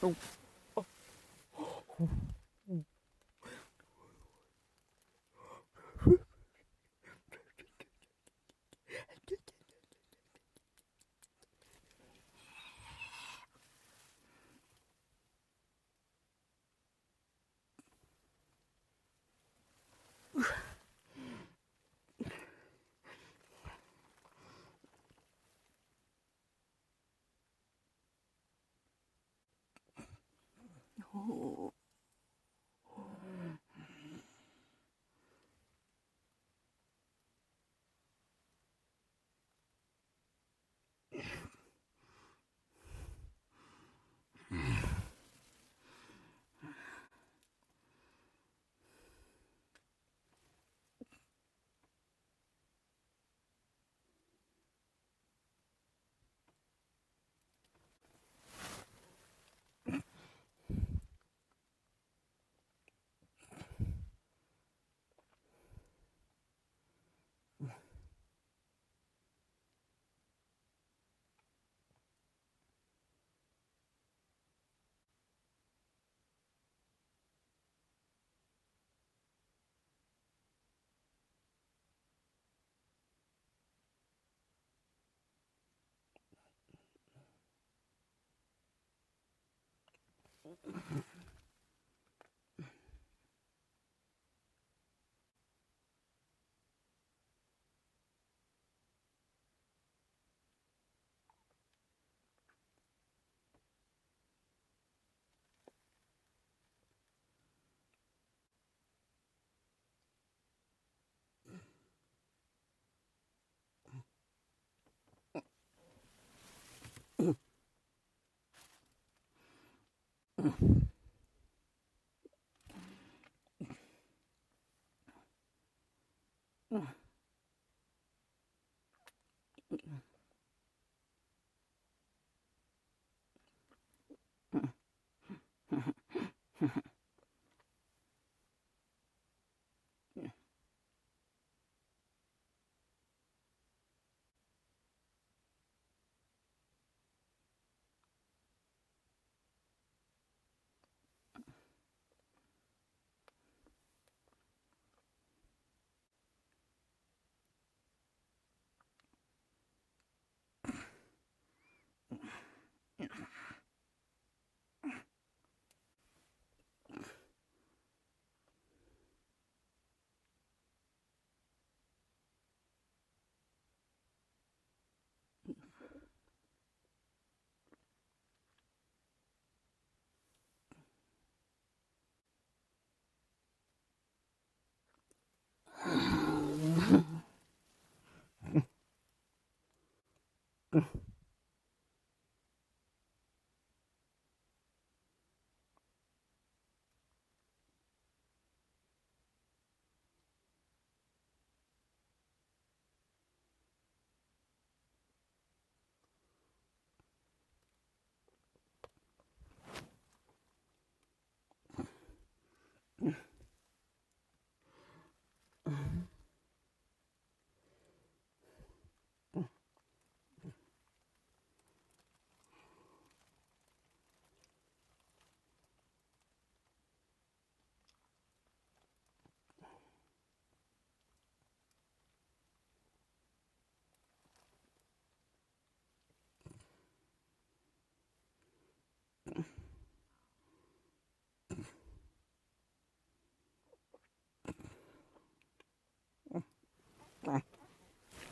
Oh. Oh.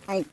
I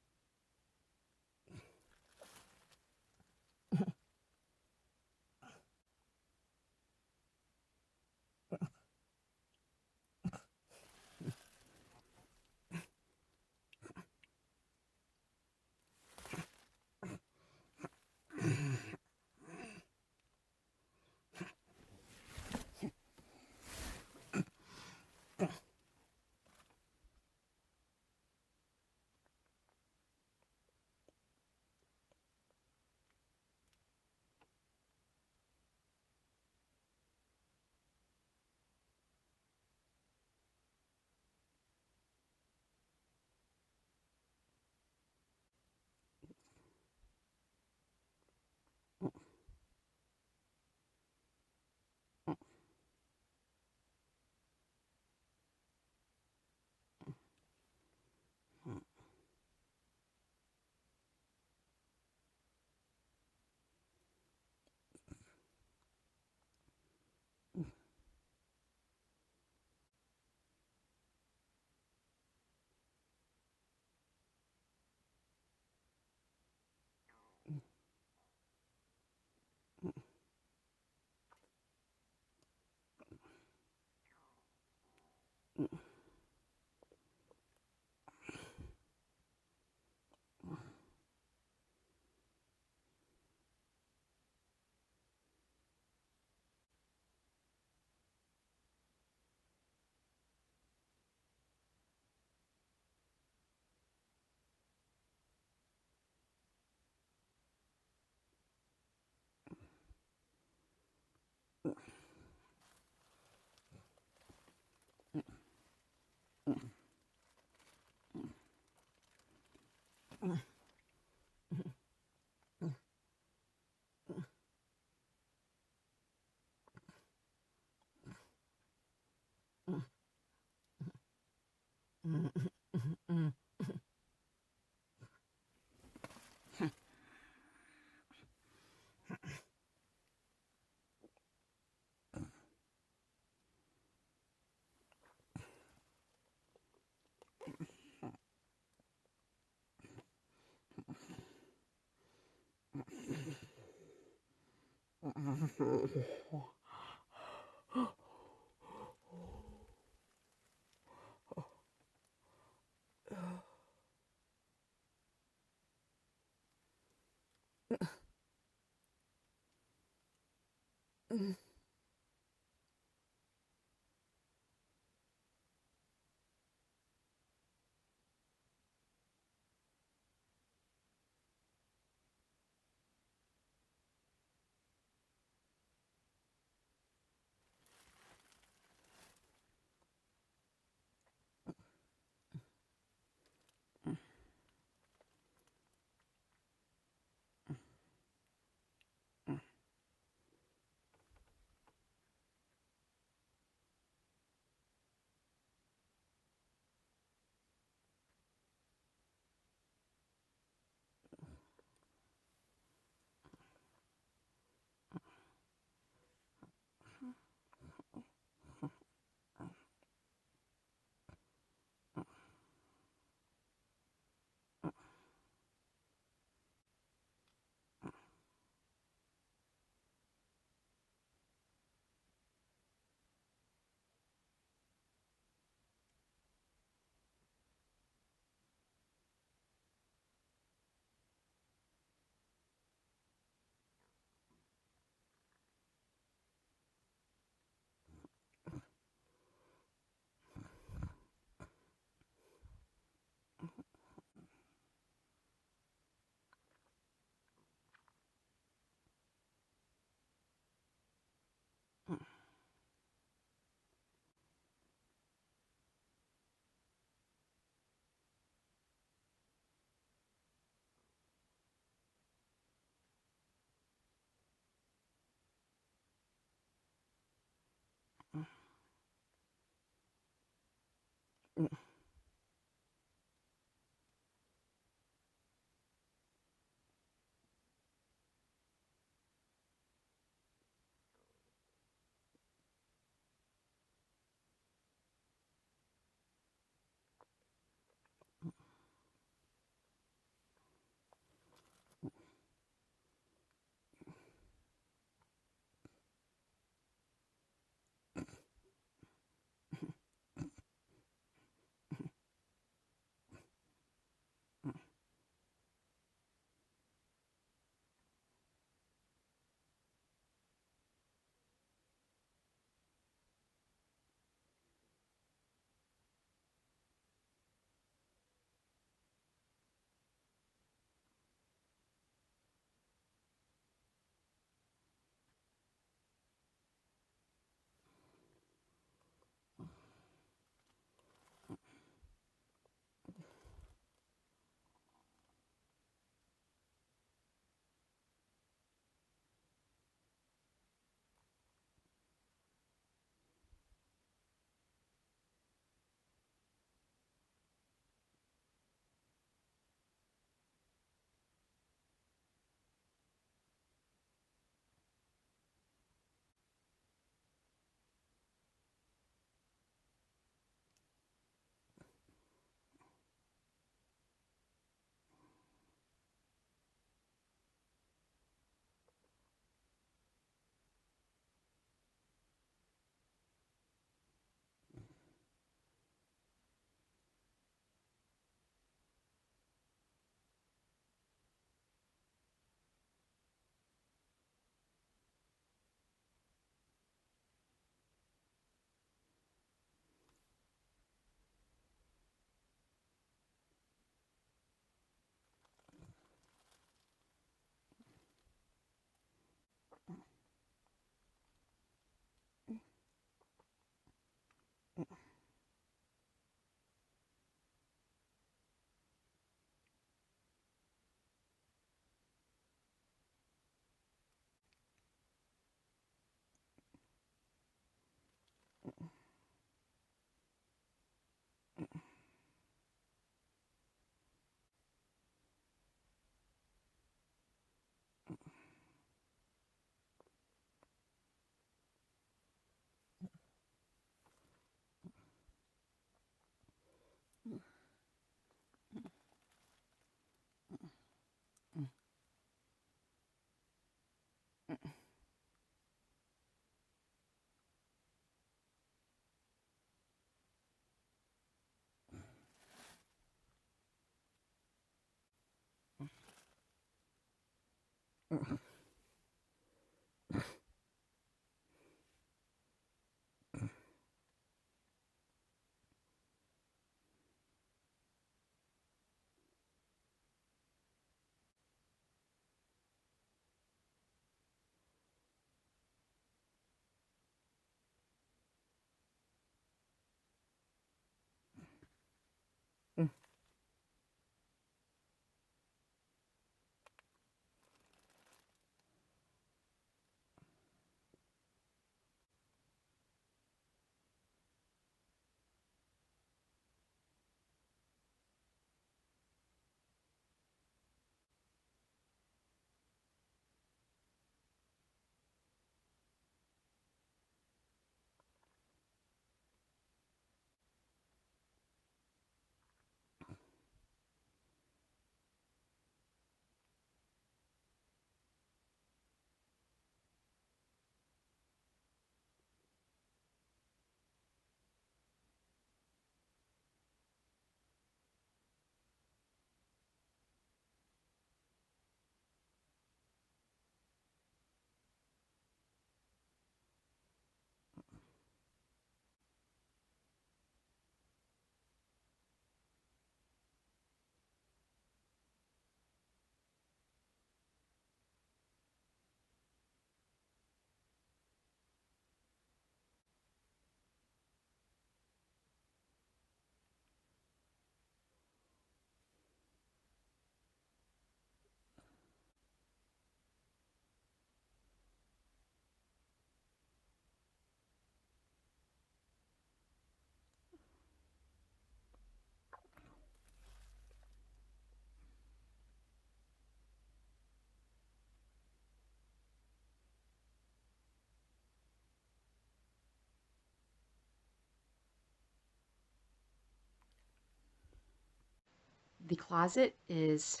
The closet is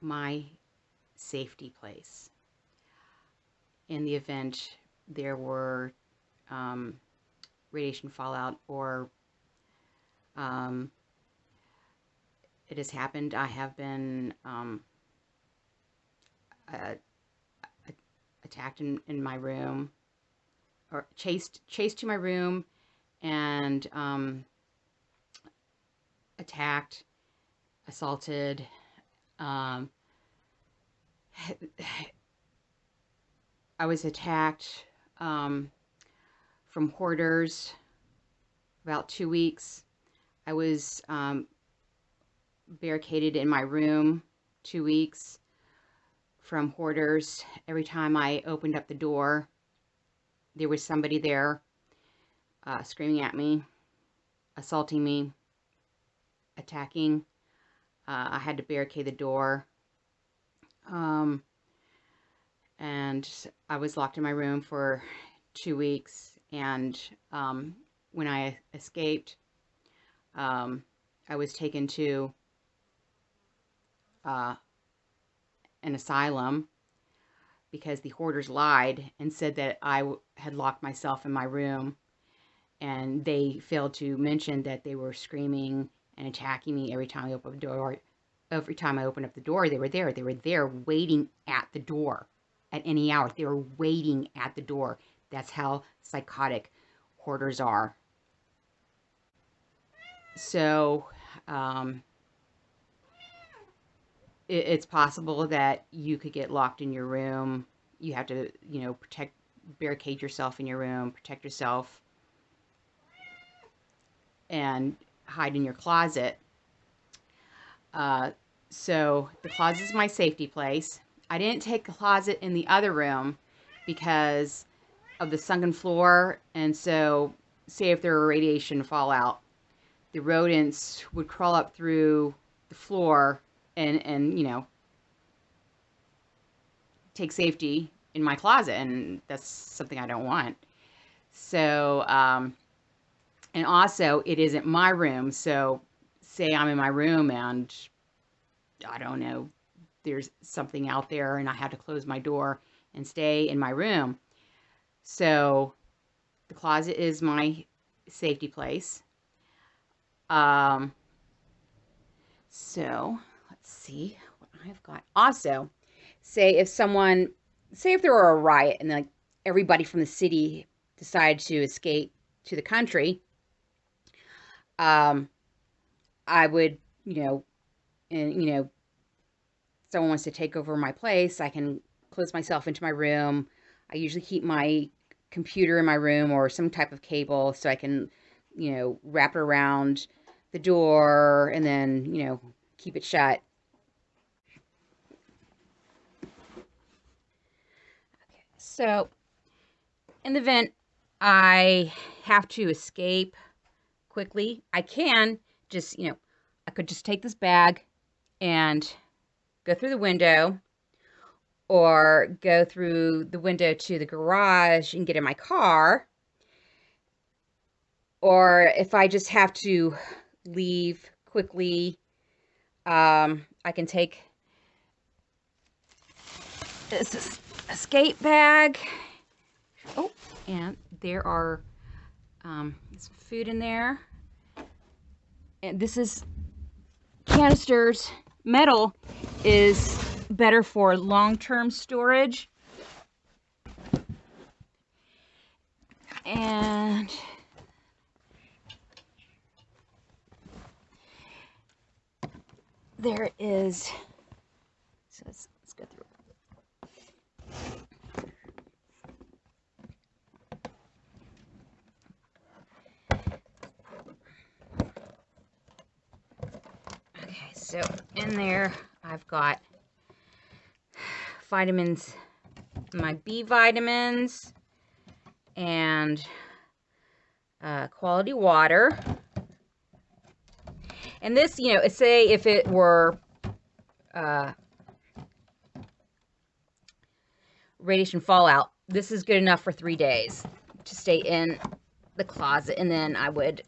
my safety place. In the event there were um, radiation fallout or um, it has happened, I have been uh, attacked in my room or chased to my room and attacked, assaulted. Um, I was attacked from hoarders about 2 weeks. I was barricaded in my room 2 weeks from hoarders. Every time I opened up the door, there was somebody there screaming at me, assaulting me, attacking. I had to barricade the door. Um, and I was locked in my room for 2 weeks. And when I escaped, I was taken to uh, an asylum because the hoarders lied and said that I had locked myself in my room, and they failed to mention that they were screaming and attacking me every time I opened the door. Every time I opened up the door, they were there. They were there waiting at the door at any hour. They were waiting at the door. That's how psychotic hoarders are. So um, it's possible that you could get locked in your room. You have to, barricade yourself in your room, protect yourself, and hide in your closet. Uh, so the closet is my safety place. I didn't take the closet in the other room because of the sunken floor. And so, say if there were radiation fallout, the rodents would crawl up through the floor and take safety in my closet. And that's something I don't want. So, and also, it isn't my room. So, say I'm in my room and I don't know, there's something out there and I have to close my door and stay in my room. So the closet is my safety place. So let's see what I've got. Also, say if there were a riot and like everybody from the city decided to escape to the country, I would, and someone wants to take over my place, I can close myself into my room. I usually keep my computer in my room or some type of cable so I can, wrap it around the door and then, keep it shut. Okay, so in the event I have to escape quickly, I can just, I could just take this bag and go through the window or go through the window to the garage and get in my car. Or if I just have to leave quickly, I can take this escape bag. Oh, and there are some food in there. And this is canisters. Metal is better for long-term storage. And there is, so let's go through. Okay, so in there I've got vitamins, my B vitamins, and quality water. And this, say if it were radiation fallout, this is good enough for 3 days to stay in the closet, and then I would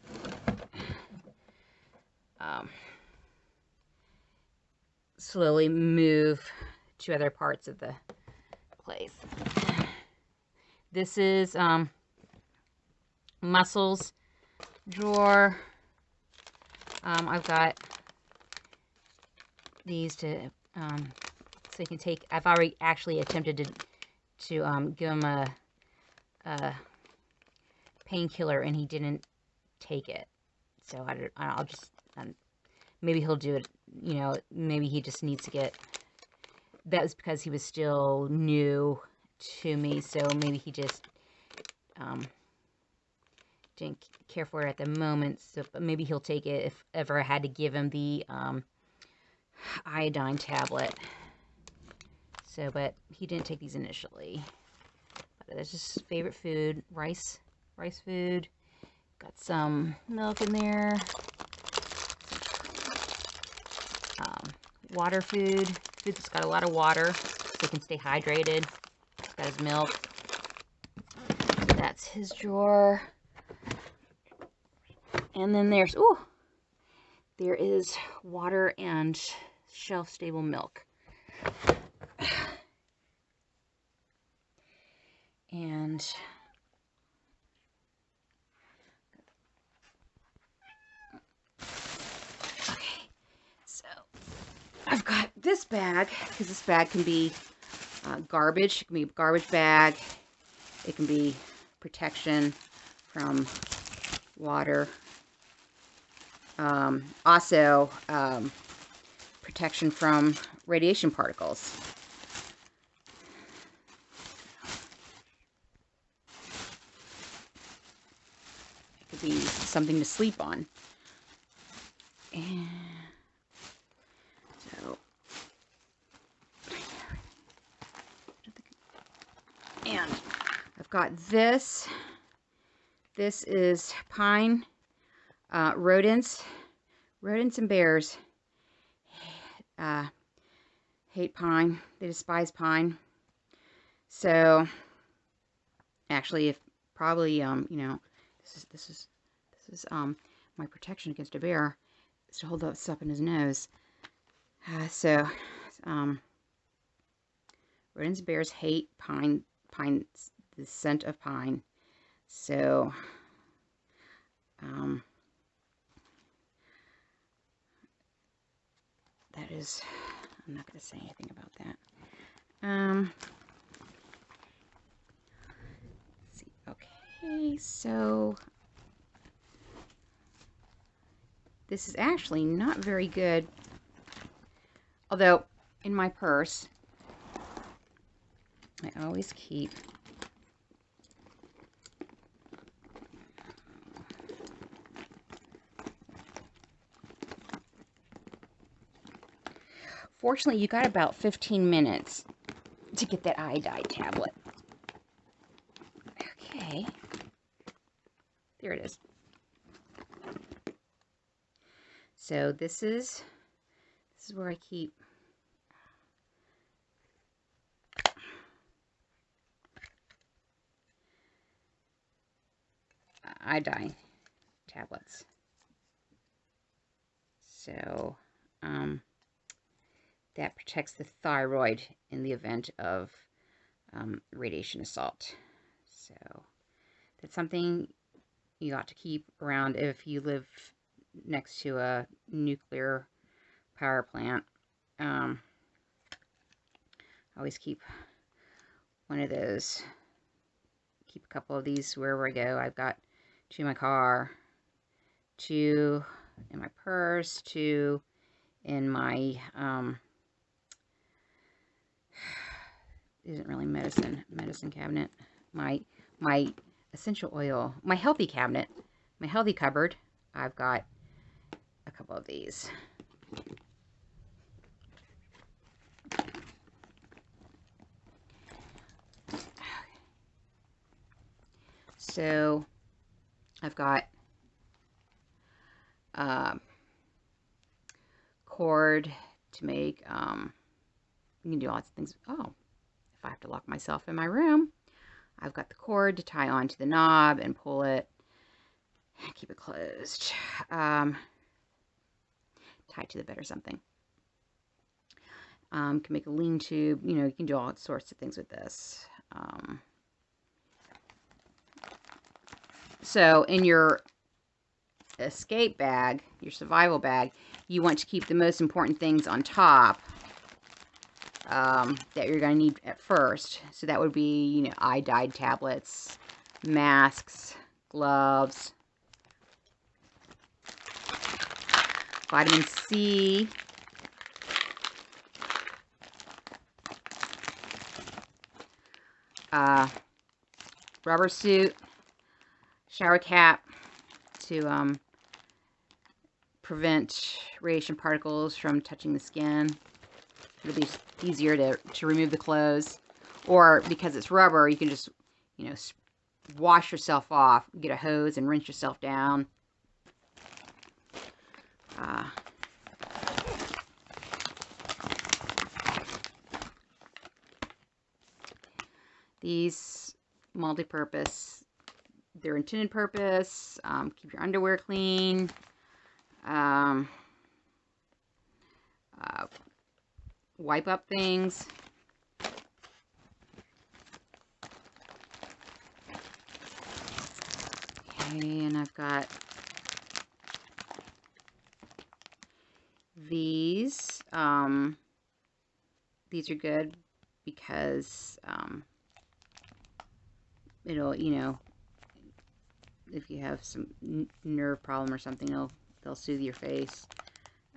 slowly move to other parts of the place. This is mussels drawer. I've got these to so you can take. I've already actually attempted to give him a painkiller, and he didn't take it. So I'll just maybe he'll do it. Maybe he just needs to get. That was because he was still new to me, so maybe he just didn't care for it at the moment. So, but maybe he'll take it if ever I had to give him the iodine tablet. So, but he didn't take these initially. But that's just favorite food, rice food. Got some milk in there. Water food that's got a lot of water so he can stay hydrated. He's got his milk. That's his drawer. And then there is water and shelf-stable milk. And okay, so I've got this bag, because this bag can be garbage. It can be a garbage bag. It can be protection from water. Also, protection from radiation particles. It could be something to sleep on. And so, and I've got this. This is pine. Rodents and bears hate pine. They despise pine. So actually, if probably this is my protection against a bear. to hold this up in his nose. So, rodents and bears hate pine, the scent of pine. So, that is, I'm not going to say anything about that. Let's see. Okay, so this is actually not very good. Although, in my purse, I always keep fortunately, you got about 15 minutes to get that iodide tablet. Okay. There it is. So this is where I keep iodine tablets. So that protects the thyroid in the event of radiation assault. So that's something you ought to keep around if you live next to a nuclear power plant. I always keep one of those. Keep a couple of these wherever I go. I've got 2 in my car, 2 in my purse, 2 in my isn't really medicine cabinet. My essential oil, my healthy cabinet, my healthy cupboard. I've got a couple of these. So I've got cord to make, you can do lots of things. Oh, if I have to lock myself in my room, I've got the cord to tie onto the knob and pull it and keep it closed. Tie to the bed or something. Can make a lean-to, you know, you can do all sorts of things with this. So in your escape bag, your survival bag, you want to keep the most important things on top that you're going to need at first. So that would be, you know, iodide tablets, masks, gloves, vitamin C, rubber suit, shower cap to prevent radiation particles from touching the skin. It'll be easier to remove the clothes. Or because it's rubber, you can just, you know, wash yourself off. Get a hose and rinse yourself down. These multi-purpose, their intended purpose, keep your underwear clean, wipe up things. Okay, and I've got these. These are good because it'll, you know, if you have some nerve problem or something, they'll soothe your face.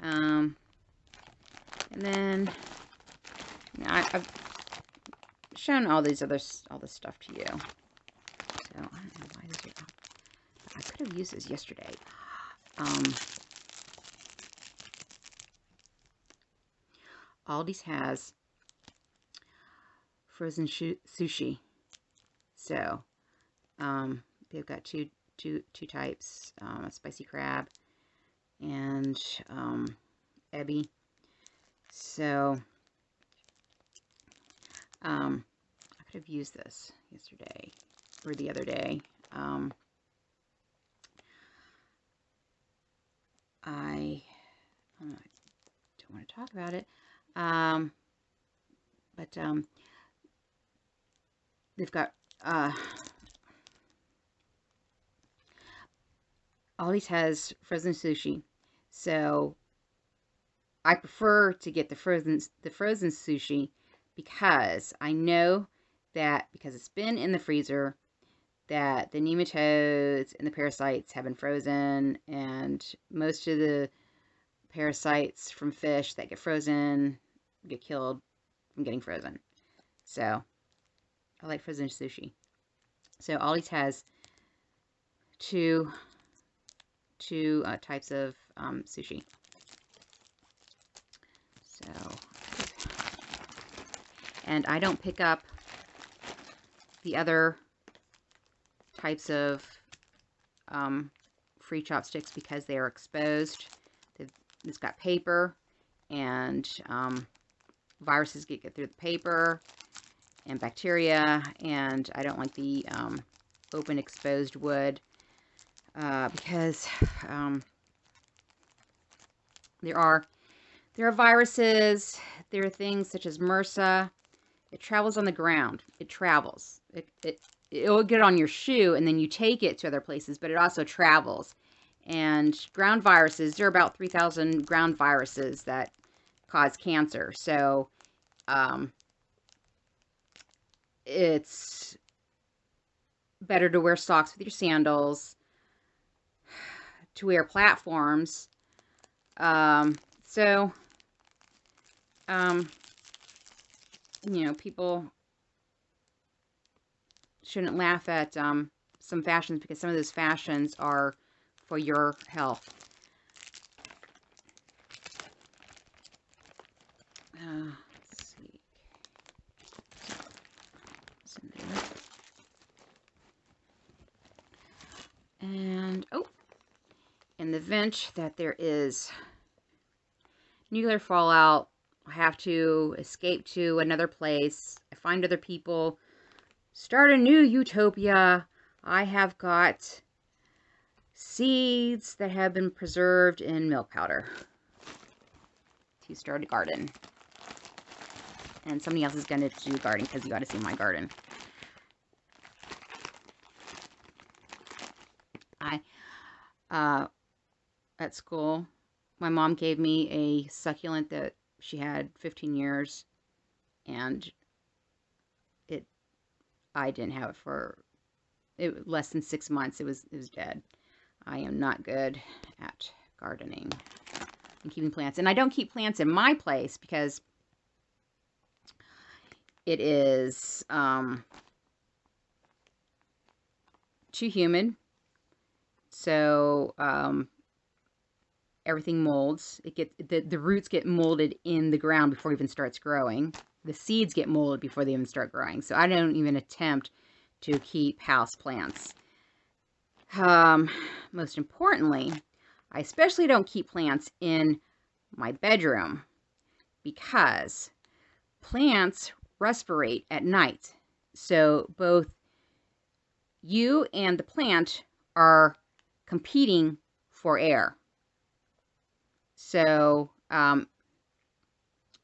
And then, you know, I've shown all this stuff to you. So I don't know why these are up. I could have used this yesterday. Aldi's has frozen sushi. So they've got two types, a spicy crab and ebi. So I could have used this yesterday or the other day. I I don't want to talk about it. But they've got Ollie's has frozen sushi, so I prefer to get the frozen sushi because I know that because it's been in the freezer that the nematodes and the parasites have been frozen, and most of the parasites from fish that get frozen get killed from getting frozen. So I like frozen sushi. So Ollie's has two types of sushi. So, and I don't pick up the other types of free chopsticks because they are exposed. It's got paper, and viruses get through the paper, and bacteria, and I don't like the open exposed wood because there are viruses. There are things such as MRSA. It travels on the ground. It travels. It'll get on your shoe, and then you take it to other places, but it also travels. And ground viruses, there are about 3,000 ground viruses that cause cancer. So it's better to wear socks with your sandals, to wear platforms. You know, people shouldn't laugh at some fashions, because some of those fashions are for your health. Let's see. It's in there. And, in the event that there is nuclear fallout, I have to escape to another place. I find other people, start a new utopia. I have got seeds that have been preserved in milk powder to start a garden. And somebody else is going to do gardening, because you got to see my garden. At school, my mom gave me a succulent that she had 15 years, and I didn't have it for less than 6 months. It was dead. I am not good at gardening and keeping plants. And I don't keep plants in my place because it is too humid. So everything molds. The roots get molded in the ground before it even starts growing. The seeds get molded before they even start growing. So I don't even attempt to keep house plants. Most importantly, I especially don't keep plants in my bedroom, because plants respirate at night. So both you and the plant are competing for air. So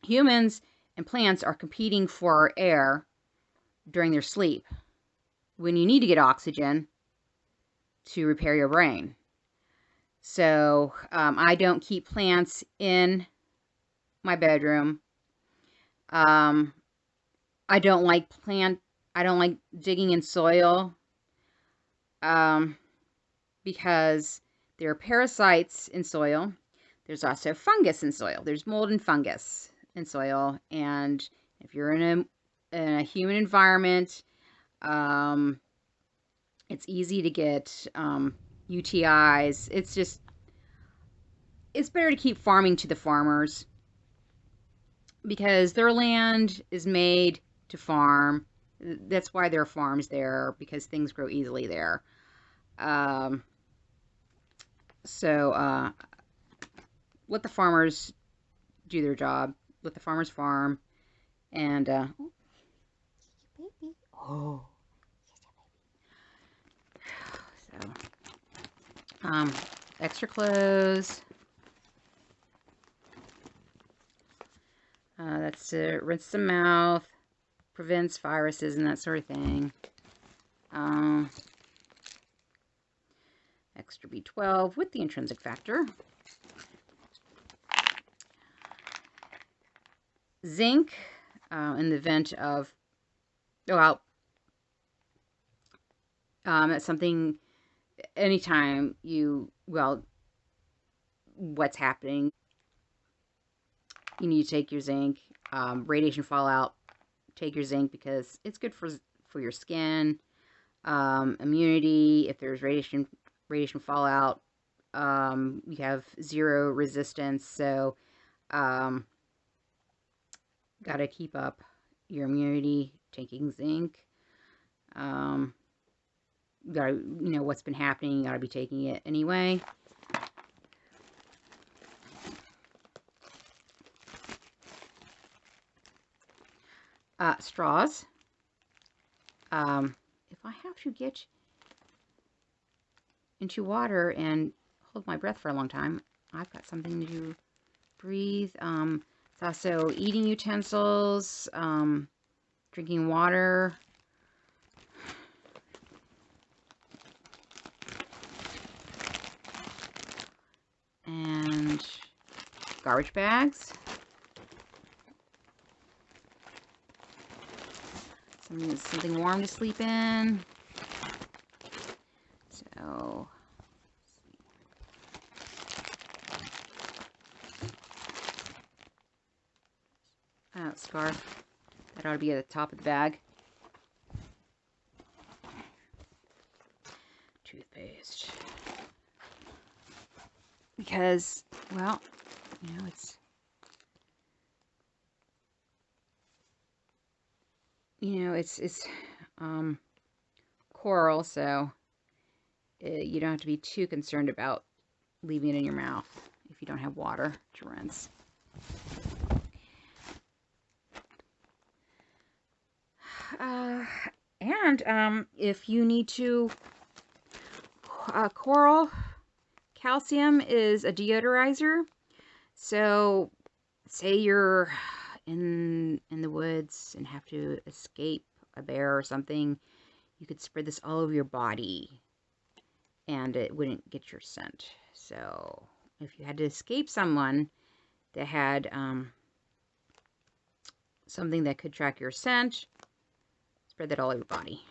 humans and plants are competing for air during their sleep, when you need to get oxygen to repair your brain. So I don't keep plants in my bedroom. I don't like digging in soil because there are parasites in soil. There's also fungus in soil. There's mold and fungus in soil, and if you're in a human environment, it's easy to get UTIs. It's better to keep farming to the farmers, because their land is made to farm. That's why there are farms there, because things grow easily there. So let the farmers do their job. Let the farmers farm. And baby. oh, so extra clothes. That's to rinse the mouth, prevents viruses and that sort of thing. Extra B12 with the intrinsic factor. Zinc, in the event of, that's something, anytime you, what's happening, you need to take your zinc. Radiation fallout, take your zinc because it's good for your skin. Immunity, if there's radiation fallout, you have zero resistance, so gotta keep up your immunity, taking zinc. Gotta, what's been happening, you gotta be taking it anyway. Straws. If I have to get into water and hold my breath for a long time, I've got something to breathe. It's also eating utensils, drinking water. And garbage bags. Something warm to sleep in. So, scarf. That ought to be at the top of the bag. Toothpaste. Because, well, it's, it's coral, so you don't have to be too concerned about leaving it in your mouth if you don't have water to rinse. And if you need to, coral calcium is a deodorizer. So say you're in the woods and have to escape a bear or something, you could spread this all over your body and it wouldn't get your scent. So if you had to escape someone that had something that could track your scent, spread that all over your body.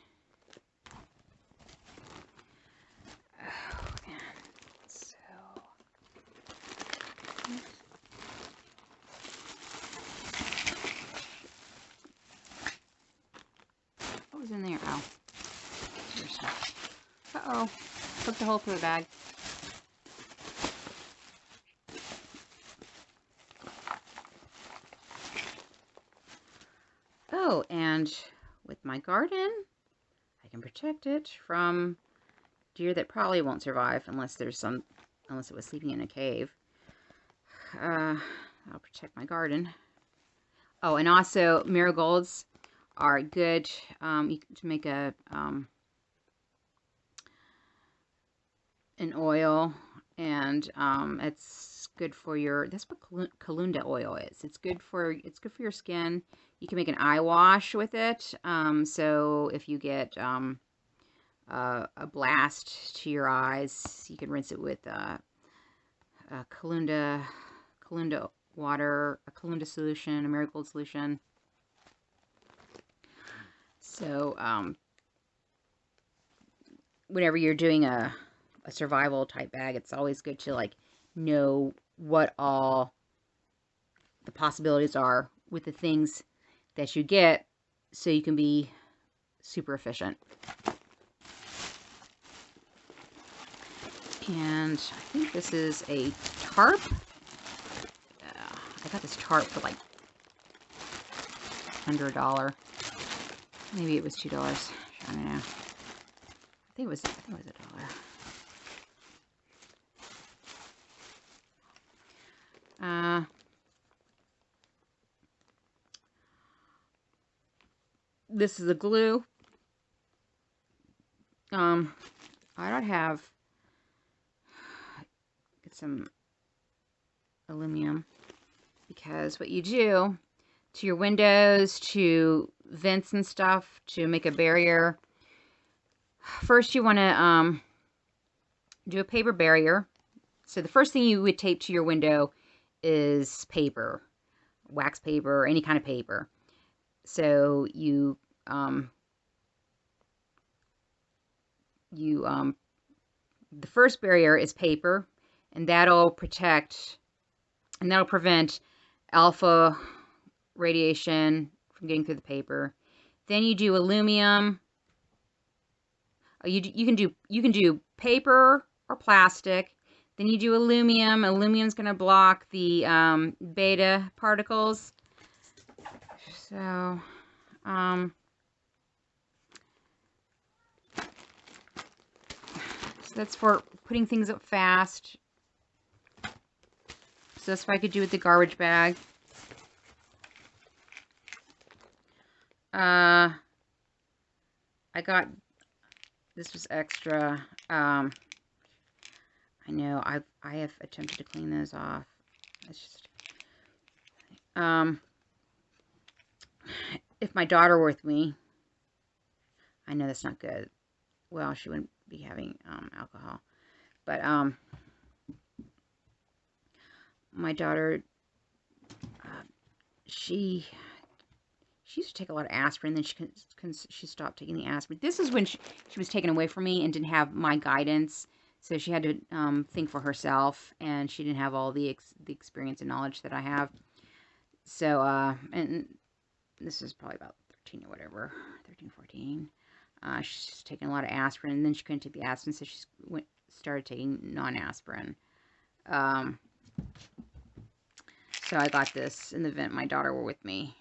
Oh, man. So, what was in there? Oh. Uh-oh. Poked a hole through the bag. Oh, and with my garden, I can protect it from deer that probably won't survive unless it was sleeping in a cave. I'll protect my garden. Oh, and also marigolds are good to make an oil, and it's good for your, that's what Calunda oil is. It's good for your skin. You can make an eye wash with it. So if you get a blast to your eyes, you can rinse it with Calunda water, a Calunda solution, a marigold solution. So whenever you're doing a survival type bag, it's always good to know what all the possibilities are with the things that you get, so you can be super efficient. And I think this is a tarp. I got this tarp for like under $1. Maybe it was $2. I don't know. I think it was $1. This is the glue. I don't have, get some aluminum, because what you do to your windows, to vents and stuff, to make a barrier. First, you want to do a paper barrier. So the first thing you would tape to your window is paper, wax paper, any kind of paper. So the first barrier is paper, and that'll protect and that'll prevent alpha radiation from getting through the paper. Then you do aluminum. You can do paper or plastic. Then you do aluminum. Aluminum's going to block the beta particles. So that's for putting things up fast. So that's what I could do with the garbage bag. I got, this was extra. I know I have attempted to clean those off. It's just, if my daughter were with me, I know that's not good. Well, she wouldn't be having alcohol, but my daughter, she used to take a lot of aspirin, then she stopped taking the aspirin. This is when she was taken away from me and didn't have my guidance, so she had to think for herself, and she didn't have all the experience and knowledge that I have. So, and this is probably about 13 or whatever, 13, 14. She's taking a lot of aspirin, and then she couldn't take the aspirin, so she started taking non-aspirin. So I got this in the event my daughter were with me.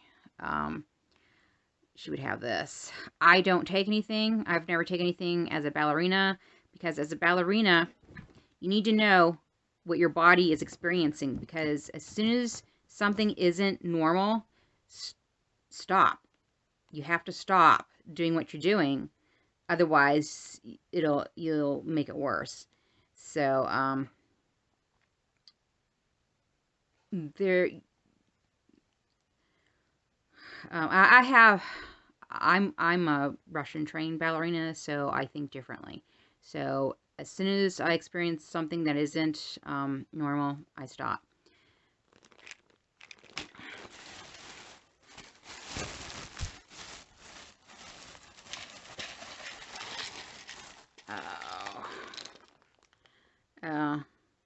She would have this. I don't take anything. I've never taken anything as a ballerina, because as a ballerina, you need to know what your body is experiencing, because as soon as something isn't normal, stop. You have to stop doing what you're doing. Otherwise, you'll make it worse. So, I'm a Russian trained ballerina, so I think differently. So as soon as I experience something that isn't normal, I stop.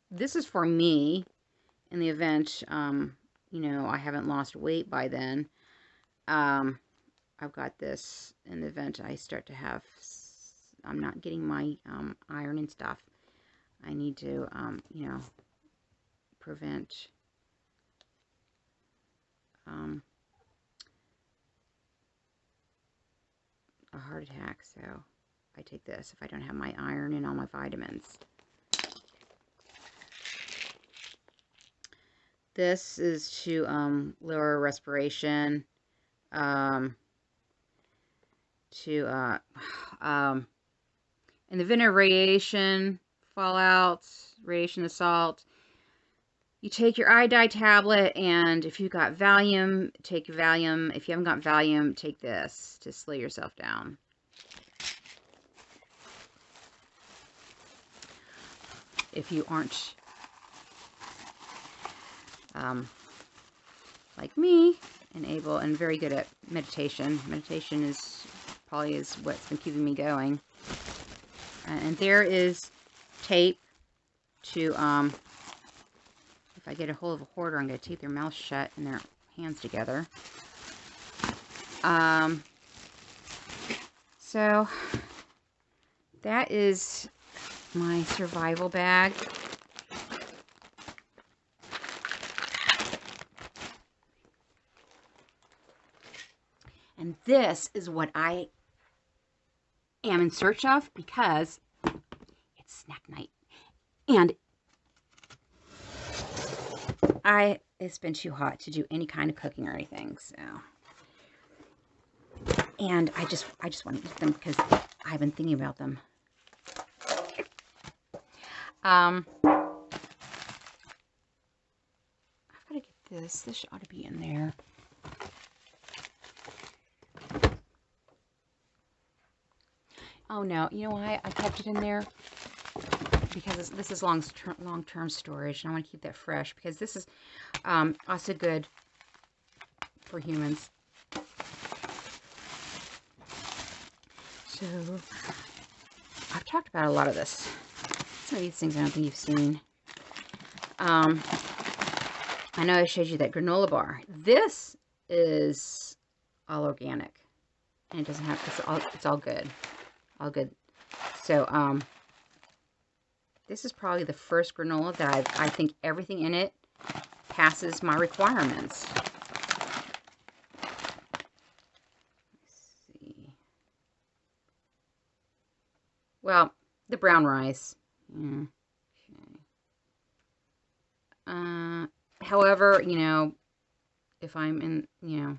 This is for me in the event, you know, I haven't lost weight by then. I've got this in the event I start to have, I'm not getting my iron and stuff. I need to, you know, prevent a heart attack. So I take this if I don't have my iron and all my vitamins. This is to lower respiration, in the event of radiation fallout, radiation assault, you take your iodide tablet, and if you've got Valium, take Valium. If you haven't got Valium, take this to slow yourself down. If you aren't like me, and very good at meditation. Meditation is probably what's been keeping me going. And there is tape to, if I get a hold of a hoarder, I'm going to tape their mouth shut and their hands together. So that is my survival bag. And this is what I am in search of, because it's snack night. And it's been too hot to do any kind of cooking or anything, so. And I just want to eat them because I've been thinking about them. I've got to get this. This ought to be in there. Oh no, you know why I kept it in there? Because this is long-term storage, and I want to keep that fresh because this is also good for humans. So I've talked about a lot of this. Some of these things I don't think you've seen. I know I showed you that granola bar. This is all organic, and it doesn't have, it's all good, all good. So this is probably the first granola that I think everything in it passes my requirements. Let's see. Well, the brown rice. Yeah. Okay. However, you know, if I'm in, you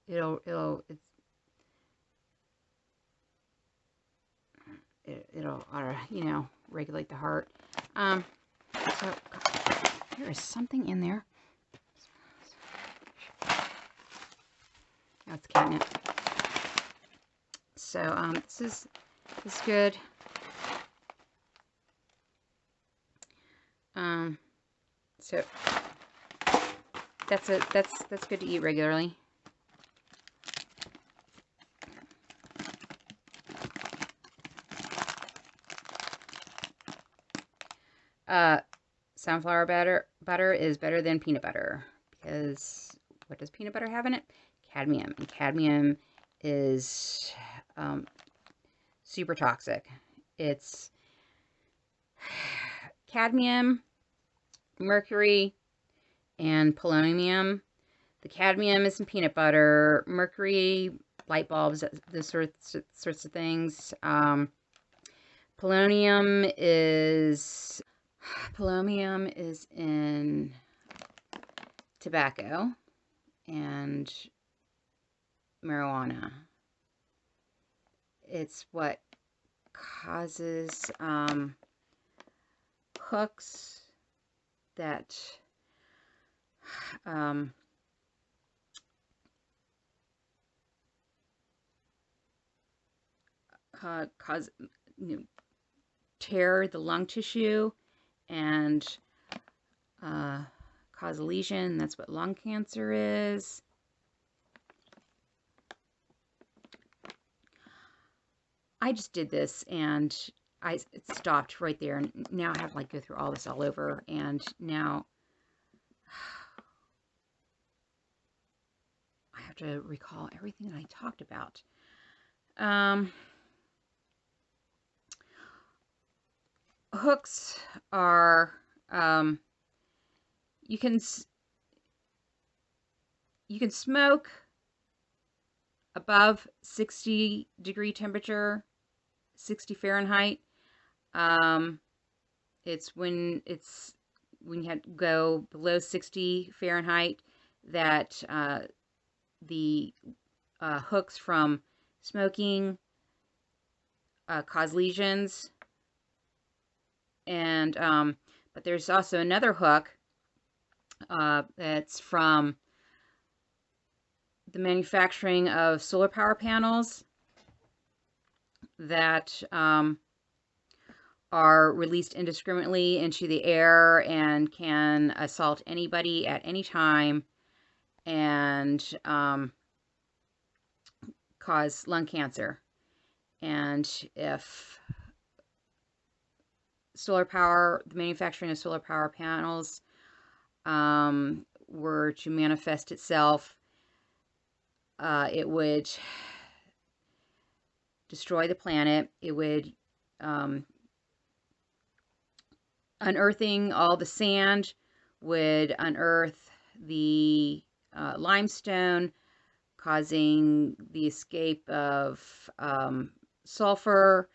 know, it'll you know, regulate the heart. So there is something in there. Oh, it's catnip. So this is good. So that's good to eat regularly. Sunflower butter is better than peanut butter because what does peanut butter have in it? Cadmium, and cadmium is super toxic. It's cadmium, mercury, and polonium. The cadmium is in peanut butter, mercury, light bulbs, those sorts of things. Polonium is in tobacco and marijuana. It's what causes hooks that cause, you know, tear the lung tissue and cause a lesion. That's what lung cancer is. I just did this and it stopped right there, and now I have to like go through all this all over, and now I have to recall everything that I talked about. Hooks are you can smoke above 60-degree temperature, 60 Fahrenheit. It's when you have to go below 60 Fahrenheit that the hooks from smoking cause lesions. And but there's also another hook that's from the manufacturing of solar power panels that are released indiscriminately into the air and can assault anybody at any time and cause lung cancer. And if the manufacturing of solar power panels were to manifest itself, it would destroy the planet. It would unearthing all the sand would unearth the limestone, causing the escape of sulfur,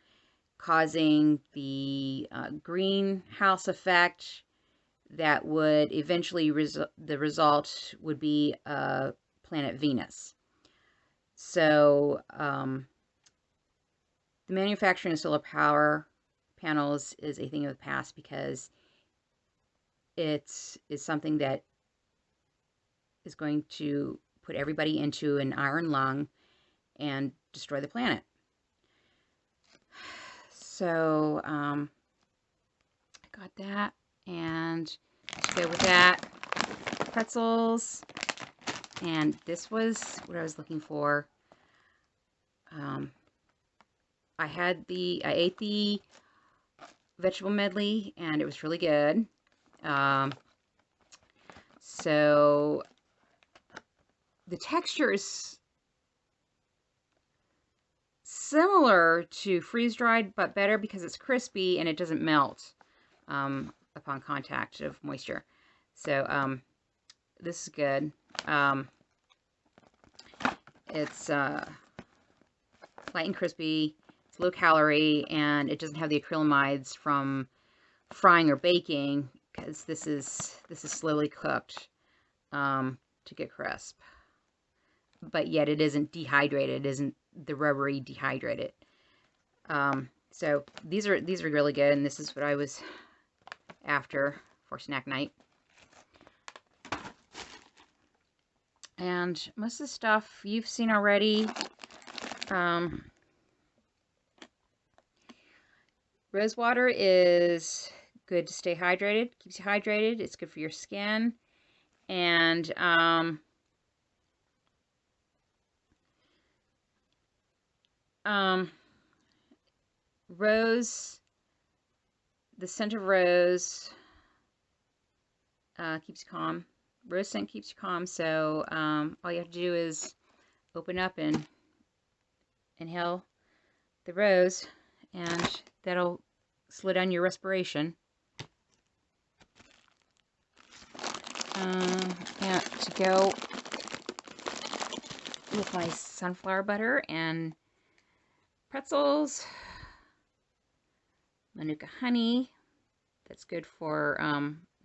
causing the greenhouse effect that would eventually the result would be planet Venus. So the manufacturing of solar power panels is a thing of the past because it is something that is going to put everybody into an iron lung and destroy the planet. So I got that, and to go with that, pretzels, and this was what I was looking for. I ate the vegetable medley, and it was really good. So the texture is similar to freeze-dried, but better because it's crispy and it doesn't melt upon contact of moisture. So this is good. It's light and crispy. It's low calorie, and it doesn't have the acrylamides from frying or baking, because this is slowly cooked to get crisp. But yet it isn't dehydrated. It isn't the rubbery dehydrated. So these are really good, and this is what I was after for snack night. And most of the stuff you've seen already. Rose water is good to stay hydrated. Keeps you hydrated. It's good for your skin. And rose, the scent of rose keeps you calm. Rose scent keeps you calm. So all you have to do is open up and inhale the rose, and that'll slow down your respiration. And to go with my sunflower butter and pretzels, Manuka honey. That's good for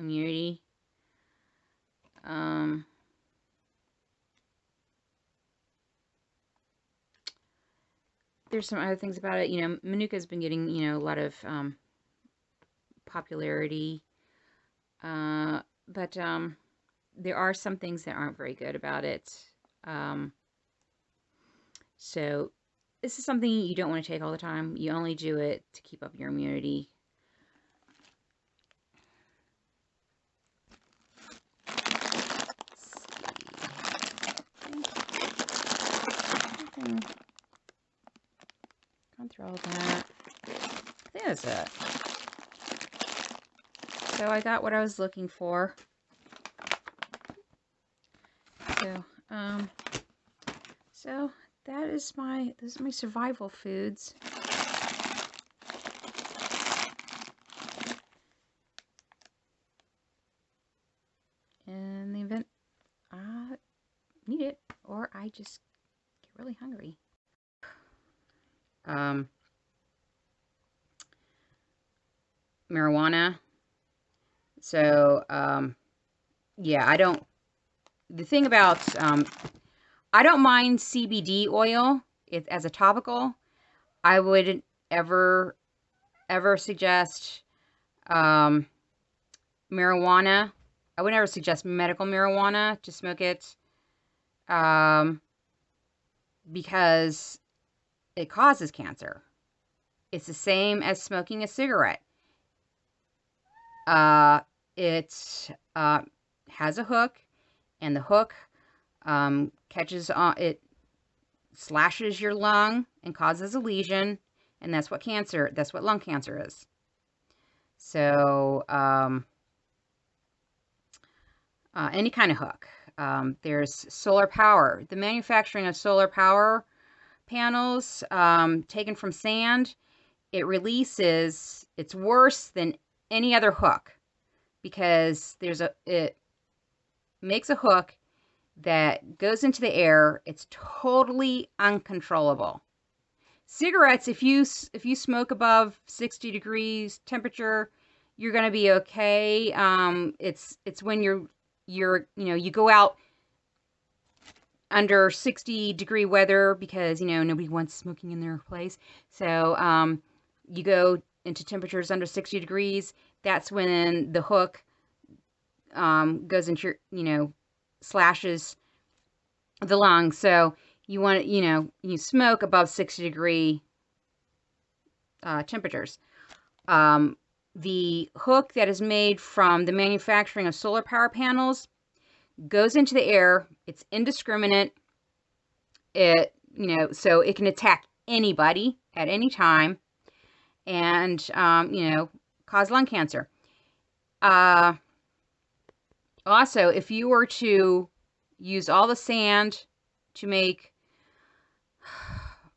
immunity. There's some other things about it. You know, Manuka's been getting, you know, a lot of popularity. But there are some things that aren't very good about it. So this is something you don't want to take all the time. You only do it to keep up your immunity. Gone through all that. I think that's it. So I got what I was looking for. So those are my survival foods. In the event I need it, or I just get really hungry. Marijuana. So, yeah, the thing about, I don't mind CBD oil as a topical. I wouldn't ever suggest, marijuana. I would never suggest medical marijuana to smoke it, because it causes cancer. It's the same as smoking a cigarette. It has a hook, and the hook catches on, it slashes your lung and causes a lesion, and that's what lung cancer is. So any kind of hook. There's solar power. The manufacturing of solar power panels taken from sand, it's worse than any other hook, because it makes a hook that goes into the air. It's totally uncontrollable. Cigarettes, if you smoke above 60 degrees temperature, you're going to be okay. It's when you go out under 60-degree weather, because nobody wants smoking in their place. So you go into temperatures under 60 degrees. That's when the hook goes into your, slashes the lung. So you want to, you smoke above 60-degree temperatures. The hook that is made from the manufacturing of solar power panels goes into the air. It's indiscriminate. So it can attack anybody at any time, and cause lung cancer. Also, if you were to use all the sand to make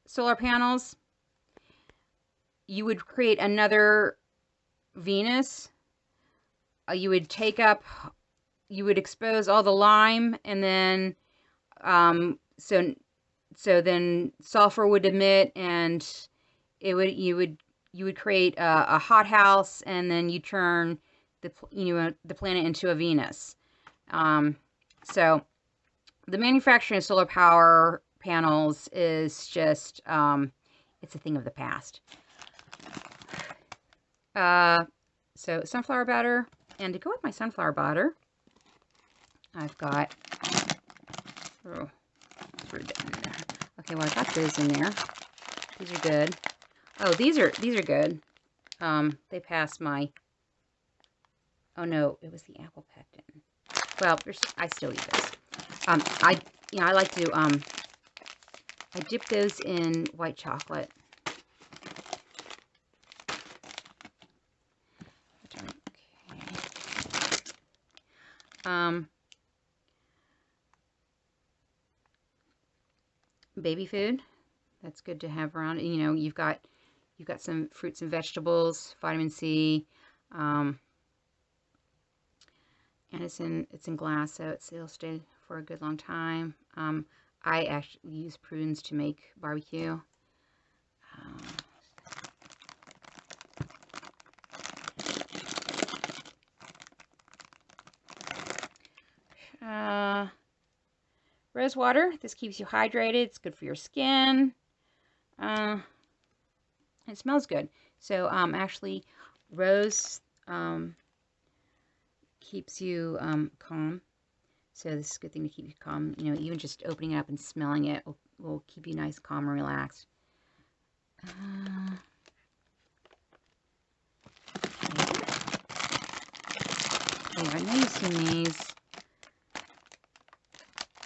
solar panels, you would create another Venus. You would expose all the lime, and then so then sulfur would emit, and you would create a hothouse, and then you turn the planet into a Venus. So the manufacturing of solar power panels is just it's a thing of the past. So sunflower butter, and to go with my sunflower butter, I've got okay, well, I got those in there. These are good. Oh, these are good. They passed my, oh no, it was the apple pectin. Well, I still eat those. I like to I dip those in white chocolate. Okay. Baby food, that's good to have around. You've got some fruits and vegetables, vitamin C, and it's in glass, so it'll stay for a good long time. I actually use prunes to make barbecue. Rose water. This keeps you hydrated. It's good for your skin. It smells good. So actually, rose keeps you calm. So this is a good thing to keep you calm. Even just opening it up and smelling it will keep you nice, calm, and relaxed. Okay, I know you've seen these.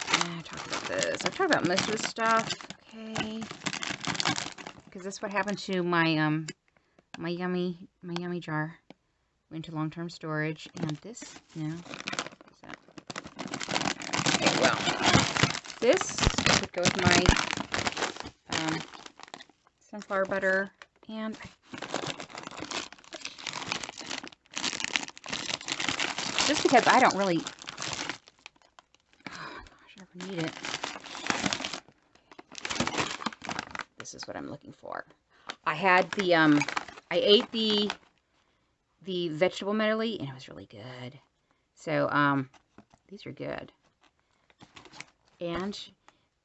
I talked about this. I've talked about most of this stuff. Okay, because that's what happened to my my yummy jar. Went to long-term storage, and this, what's that? Okay, well, this would go with my sunflower butter, and just because I don't really, oh my gosh, I ever need it. This is what I'm looking for. I had the I ate the vegetable medley, and it was really good. So these are good, and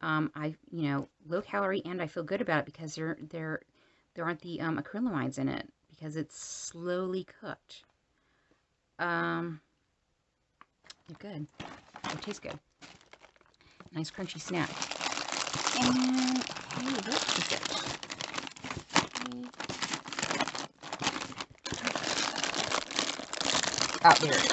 I low calorie, and I feel good about it because there aren't the acrylamides in it because it's slowly cooked. They're good. They taste good. Nice crunchy snack. And hey, what is it? Oh, there it is.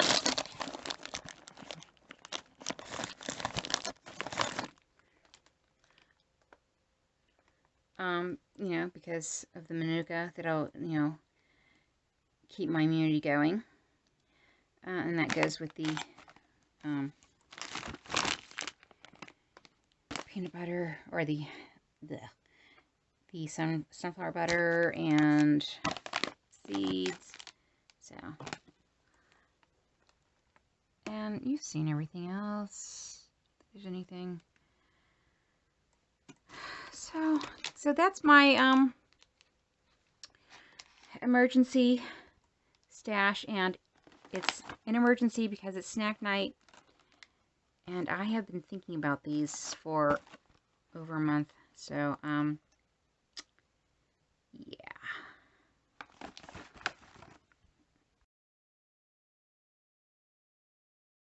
Because of the Manuka, that'll, keep my immunity going. And that goes with the peanut butter, or the sunflower butter and seeds. So, and you've seen everything else. If there's anything. So that's my emergency stash, and it's an emergency because it's snack night, and I have been thinking about these for over a month. So